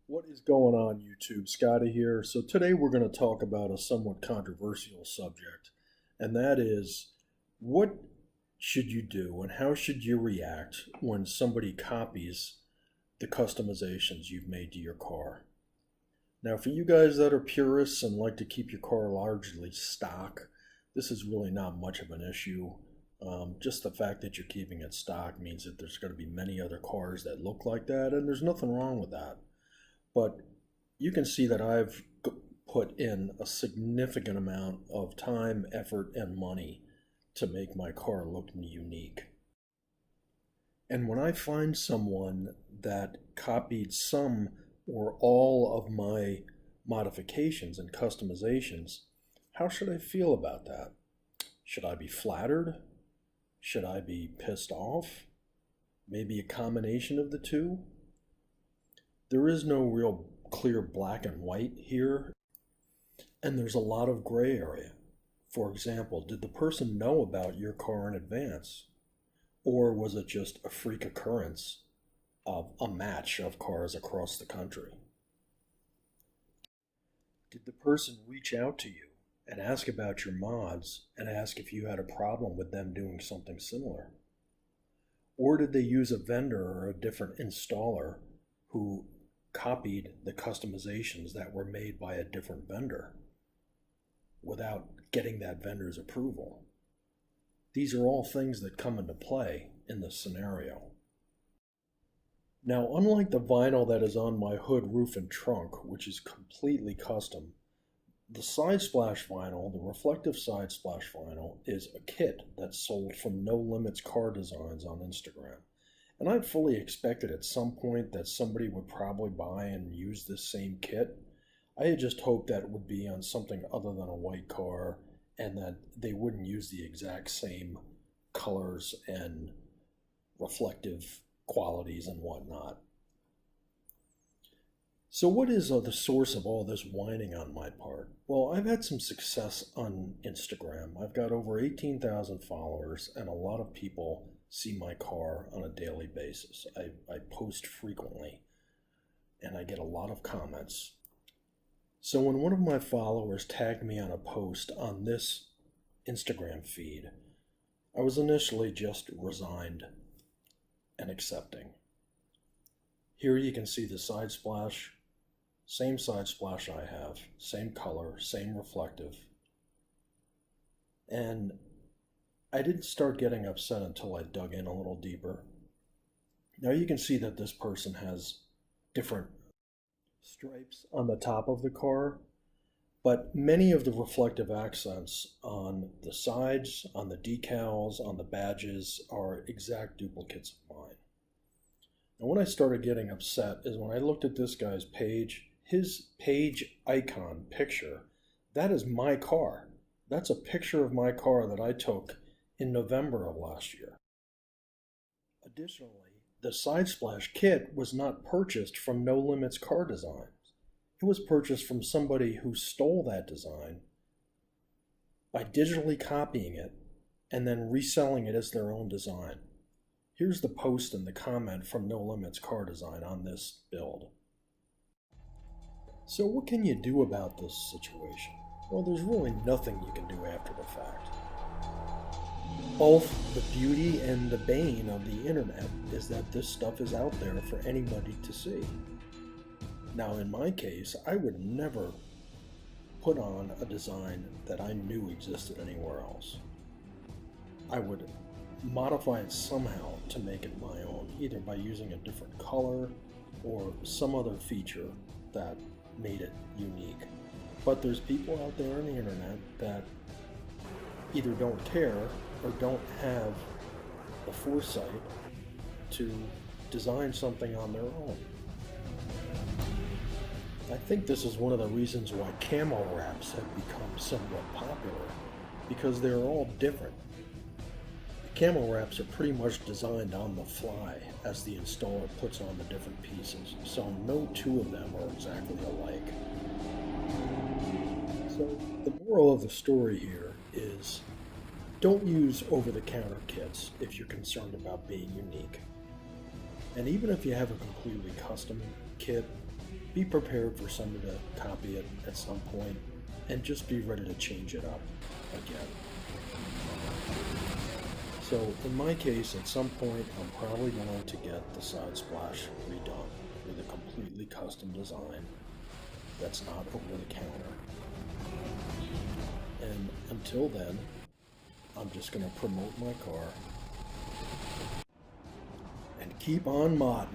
What is going on, YouTube? Scotty here. So, today we're going to talk about a somewhat controversial subject, and that is what should you do and how should you react when somebody copies the customizations you've made to your car? Now, for you guys that are purists and like to keep your car largely stock, this is really not much of an issue. Just the fact that you're keeping it stock means that there's going to be many other cars that look like that, and there's nothing wrong with that. But you can see that I've put in a significant amount of time, effort, and money to make my car look unique. And when I find someone that copied some or all of my modifications and customizations, how should I feel about that? Should I be flattered? Should I be pissed off? Maybe a combination of the two? There is no real clear black and white here, and there's a lot of gray area. For example, did the person know about your car in advance? Or was it just a freak occurrence of a match of cars across the country? Did the person reach out to you and ask about your mods and ask if you had a problem with them doing something similar? Or did they use a vendor or a different installer who copied the customizations that were made by a different vendor without getting that vendor's approval? These are all things that come into play in this scenario. Now, unlike the vinyl that is on my hood, roof, and trunk, which is completely custom, the side splash vinyl, the reflective side splash vinyl, is a kit that's sold from No Limits Car Designs on Instagram. And I fully expected at some point that somebody would probably buy and use this same kit. I had just hoped that it would be on something other than a white car and that they wouldn't use the exact same colors and reflective qualities and whatnot. So what is the source of all this whining on my part? Well, I've had some success on Instagram. I've got over 18,000 followers, and a lot of people see my car on a daily basis. I post frequently, and I get a lot of comments. So when one of my followers tagged me on a post on this Instagram feed, I was initially just resigned and accepting. Here you can see the side splash, same side splash I have, same color, same reflective. And I didn't start getting upset until I dug in a little deeper. Now you can see that this person has different stripes on the top of the car, but many of the reflective accents on the sides, on the decals, on the badges are exact duplicates of mine. And when I started getting upset is when I looked at this guy's page, his page icon picture, that is my car. That's a picture of my car that I took in November of last year. Additionally, the side splash kit was not purchased from No Limits Car Designs. It was purchased from somebody who stole that design by digitally copying it and then reselling it as their own design. Here's the post and the comment from No Limits Car Design on this build. So what can you do about this situation? Well, there's really nothing you can do after the fact. Both the beauty and the bane of the internet is that this stuff is out there for anybody to see. Now, in my case, I would never put on a design that I knew existed anywhere else. I would modify it somehow to make it my own, either by using a different color or some other feature that made it unique. But there's people out there on the internet that either don't care or don't have the foresight to design something on their own. I think this is one of the reasons why camo wraps have become somewhat popular, because they're all different. The camo wraps are pretty much designed on the fly as the installer puts on the different pieces, so no two of them are exactly alike. So the moral of the story here is don't use over-the-counter kits if you're concerned about being unique. And even if you have a completely custom kit, be prepared for someone to copy it at some point and just be ready to change it up again. So in my case, at some point, I'm probably going to get the side splash redone with a completely custom design that's not over the counter. And until then, I'm just going to promote my car and keep on modding.